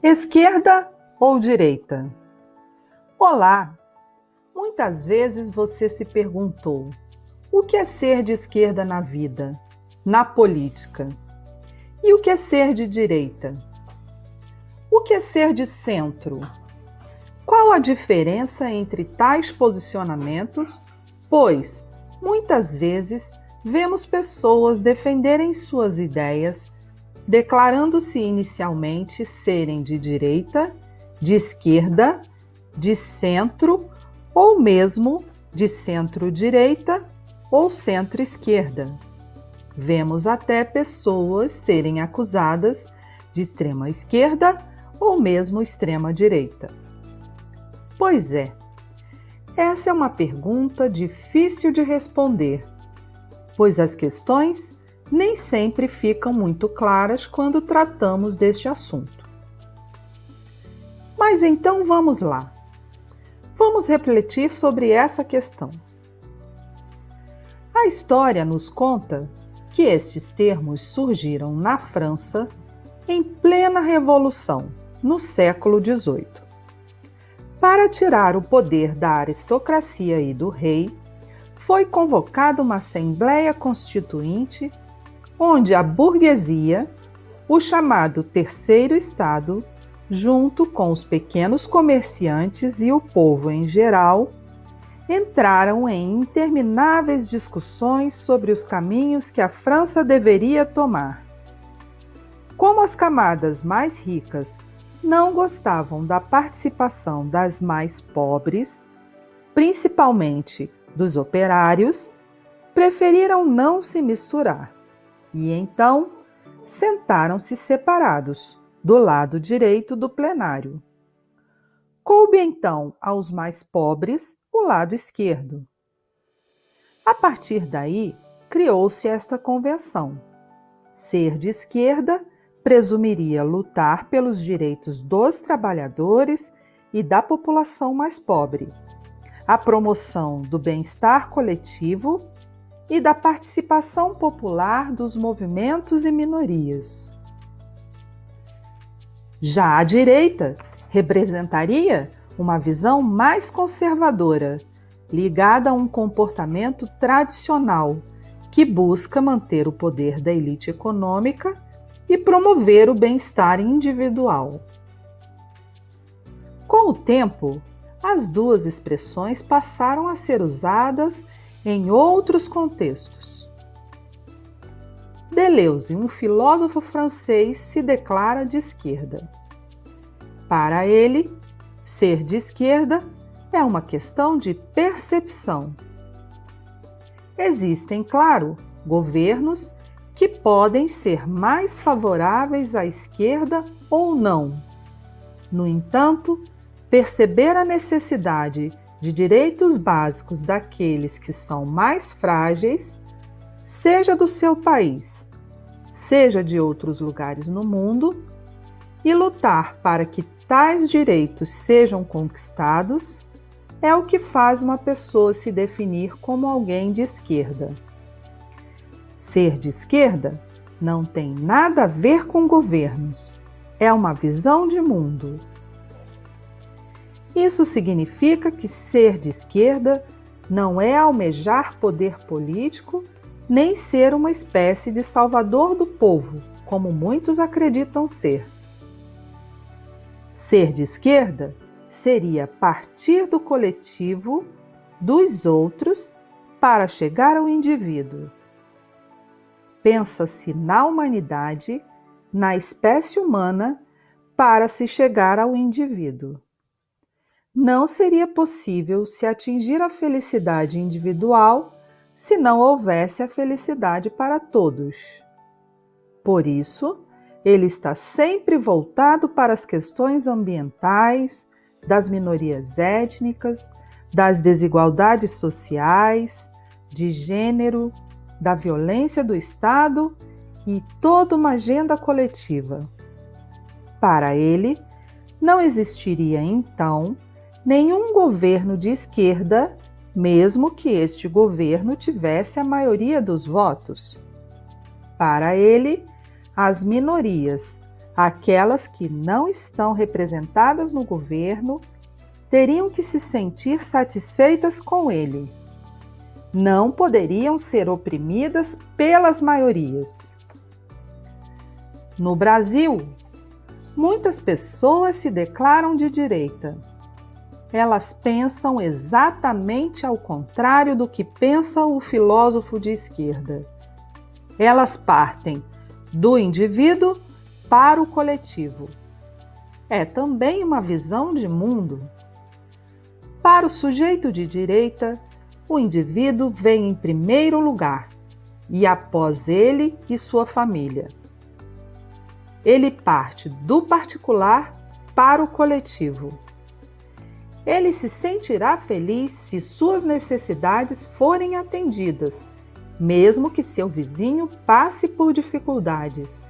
Esquerda ou direita? Olá! Muitas vezes você se perguntou: o que é ser de esquerda na vida, na política? E o que é ser de direita? O que é ser de centro? Qual a diferença entre tais posicionamentos? Pois, muitas vezes, vemos pessoas defenderem suas ideias, declarando-se inicialmente serem de direita, de esquerda, de centro ou mesmo de centro-direita ou centro-esquerda. Vemos até pessoas serem acusadas de extrema-esquerda ou mesmo extrema-direita. Pois é, essa é uma pergunta difícil de responder, pois as questões nem sempre ficam muito claras quando tratamos deste assunto. Mas então vamos lá. Vamos refletir sobre essa questão. A história nos conta que estes termos surgiram na França em plena Revolução, no século XVIII. Para tirar o poder da aristocracia e do rei, foi convocada uma Assembleia Constituinte onde a burguesia, o chamado Terceiro Estado, junto com os pequenos comerciantes e o povo em geral, entraram em intermináveis discussões sobre os caminhos que a França deveria tomar. Como as camadas mais ricas não gostavam da participação das mais pobres, principalmente dos operários, preferiram não se misturar e então sentaram-se separados, do lado direito do plenário. Coube então aos mais pobres o lado esquerdo. A partir daí, criou-se esta convenção. Ser de esquerda presumiria lutar pelos direitos dos trabalhadores e da população mais pobre, a promoção do bem-estar coletivo e da participação popular dos movimentos e minorias. Já a direita representaria uma visão mais conservadora, ligada a um comportamento tradicional que busca manter o poder da elite econômica e promover o bem-estar individual. Com o tempo, as duas expressões passaram a ser usadas em outros contextos. Deleuze, um filósofo francês, se declara de esquerda. Para ele, ser de esquerda é uma questão de percepção. Existem, claro, governos que podem ser mais favoráveis à esquerda ou não. No entanto, perceber a necessidade de direitos básicos daqueles que são mais frágeis, seja do seu país, seja de outros lugares no mundo, e lutar para que tais direitos sejam conquistados, é o que faz uma pessoa se definir como alguém de esquerda. Ser de esquerda não tem nada a ver com governos, é uma visão de mundo. Isso significa que ser de esquerda não é almejar poder político, nem ser uma espécie de salvador do povo, como muitos acreditam ser. Ser de esquerda seria partir do coletivo, dos outros, para chegar ao indivíduo. Pensa-se na humanidade, na espécie humana, para se chegar ao indivíduo. Não seria possível se atingir a felicidade individual se não houvesse a felicidade para todos. Por isso, ele está sempre voltado para as questões ambientais, das minorias étnicas, das desigualdades sociais, de gênero, da violência do Estado e toda uma agenda coletiva. Para ele, não existiria então nenhum governo de esquerda, mesmo que este governo tivesse a maioria dos votos. Para ele, as minorias, Aquelas que não estão representadas no governo teriam que se sentir satisfeitas com ele. Não poderiam ser oprimidas pelas maiorias. No Brasil, muitas pessoas se declaram de direita. Elas pensam exatamente ao contrário do que pensa o filósofo de esquerda. Elas partem do indivíduo para o coletivo. É também uma visão de mundo. Para o sujeito de direita, o indivíduo vem em primeiro lugar, e após ele e sua família. Ele parte do particular para o coletivo. Ele se sentirá feliz se suas necessidades forem atendidas, mesmo que seu vizinho passe por dificuldades.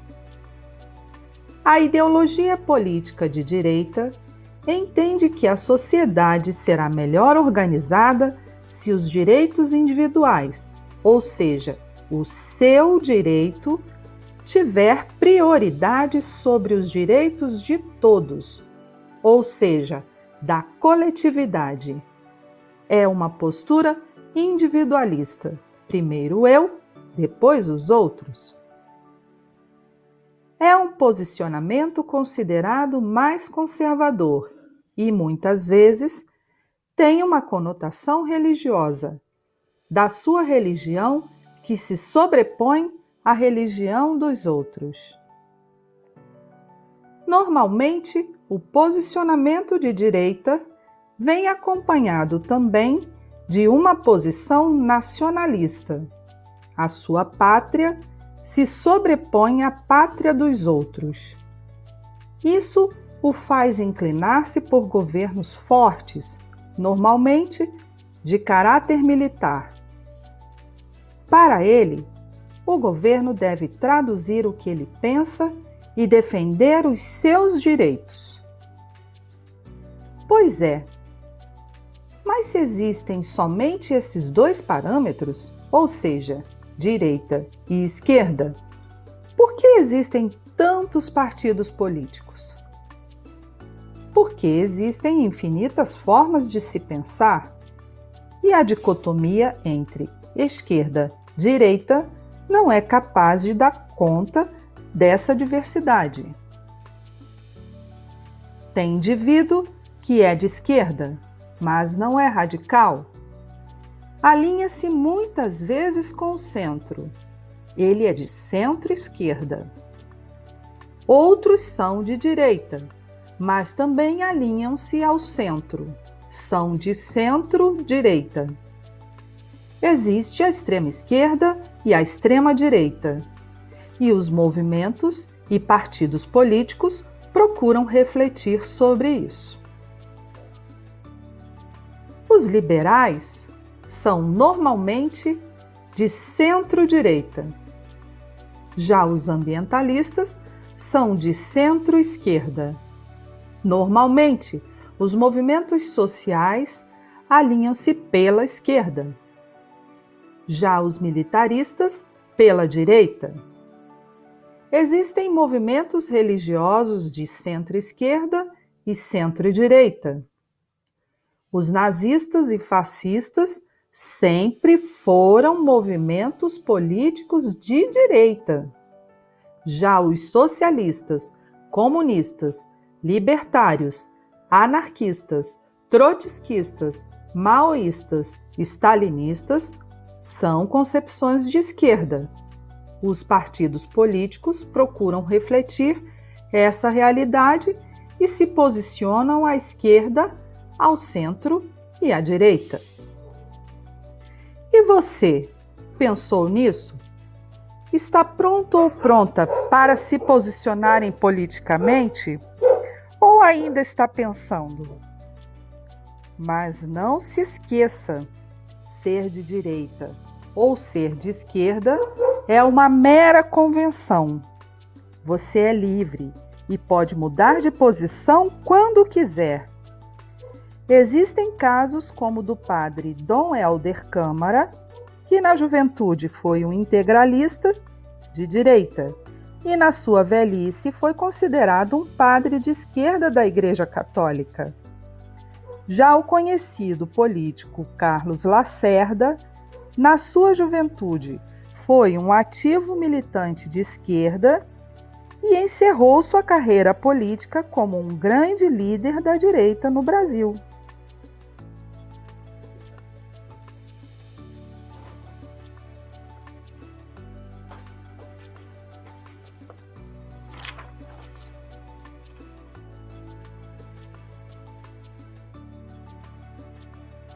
A ideologia política de direita entende que a sociedade será melhor organizada se os direitos individuais, ou seja, o seu direito, tiver prioridade sobre os direitos de todos, ou seja, da coletividade. É uma postura individualista. Primeiro eu, depois os outros. É um posicionamento considerado mais conservador e, muitas vezes, tem uma conotação religiosa, da sua religião que se sobrepõe à religião dos outros. Normalmente, o posicionamento de direita vem acompanhado também de uma posição nacionalista. A sua pátria se sobrepõe à pátria dos outros. Isso o faz inclinar-se por governos fortes, normalmente de caráter militar. Para ele, o governo deve traduzir o que ele pensa e defender os seus direitos. Pois é, mas se existem somente esses dois parâmetros, ou seja, direita e esquerda, por que existem tantos partidos políticos? Porque existem infinitas formas de se pensar, e a dicotomia entre esquerda e direita não é capaz de dar conta dessa diversidade. Tem indivíduo que é de esquerda, mas não é radical. Alinha-se muitas vezes com o centro. Ele é de centro-esquerda. Outros são de direita, mas também alinham-se ao centro. São de centro-direita. Existe a extrema-esquerda e a extrema-direita. E os movimentos e partidos políticos procuram refletir sobre isso. Os liberais são normalmente de centro-direita. Já os ambientalistas são de centro-esquerda. Normalmente, os movimentos sociais alinham-se pela esquerda. Já os militaristas, pela direita. Existem movimentos religiosos de centro-esquerda e centro-direita. Os nazistas e fascistas sempre foram movimentos políticos de direita. Já os socialistas, comunistas, libertários, anarquistas, trotskistas, maoístas, stalinistas são concepções de esquerda. Os partidos políticos procuram refletir essa realidade e se posicionam à esquerda, ao centro e à direita. E você, pensou nisso? Está pronto ou pronta para se posicionarem politicamente? Ou ainda está pensando? Mas não se esqueça, ser de direita ou ser de esquerda é uma mera convenção. Você é livre e pode mudar de posição quando quiser. Existem casos como o do padre Dom Helder Câmara, que na juventude foi um integralista de direita e na sua velhice foi considerado um padre de esquerda da Igreja Católica. Já o conhecido político Carlos Lacerda, na sua juventude, foi um ativo militante de esquerda e encerrou sua carreira política como um grande líder da direita no Brasil.